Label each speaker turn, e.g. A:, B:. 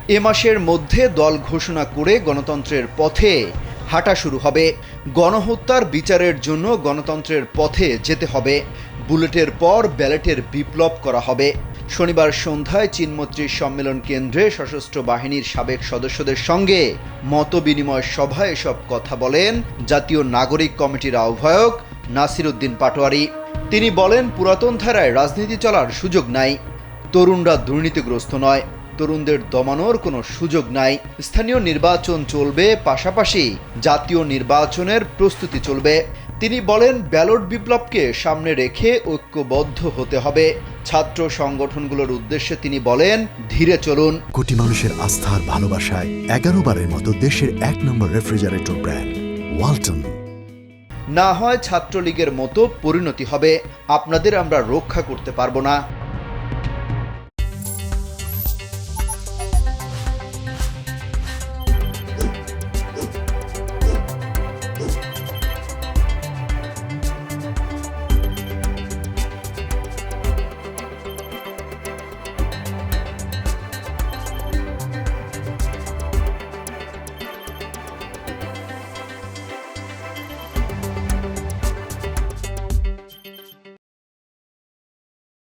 A: এ মাসের মধ্যে দল ঘোষণা করে গণতন্ত্রের পথে হাঁটা শুরু হবে। গণহত্যার বিচারের জন্য গণতন্ত্রের পথে যেতে হবে। বুলেটের পর ব্যালটের বিপ্লব করা হবে। শনিবার সন্ধ্যায় চীনমৈত্রী সম্মেলন কেন্দ্রে সশস্ত্র বাহিনীর সাবেক সদস্যদের সঙ্গে মতবিনিময় সভায় এসব কথা বলেন জাতীয় নাগরিক কমিটির আহ্বায়ক নাসির উদ্দিন পাটোয়ারি। তিনি বলেন, পুরাতন ধারায় রাজনীতি চলার সুযোগ নাই। তরুণরা দুর্নীতিগ্রস্ত নয়, তরুণদের দমানোর কোনো সুযোগ নাই। স্থানীয় নির্বাচন চলবে, পাশাপাশি জাতীয় নির্বাচনের প্রস্তুতি চলবে। তিনি বলেন, ব্যালট বিপ্লবকে সামনে রেখে ঐক্যবদ্ধ হতে হবে। ছাত্র সংগঠনগুলোর উদ্দেশ্যে তিনি বলেন, ধীরে চলুন।
B: কোটি মানুষের আস্থার ভালোবাসায় 11 বারের মতো দেশের 1 নম্বর রেফ্রিজারেটর ব্র্যান্ড ওয়ালটন।
A: না হয় ছাত্রলীগের মতো পরিণতি হবে, আপনাদের আমরা রক্ষা করতে পারবো না।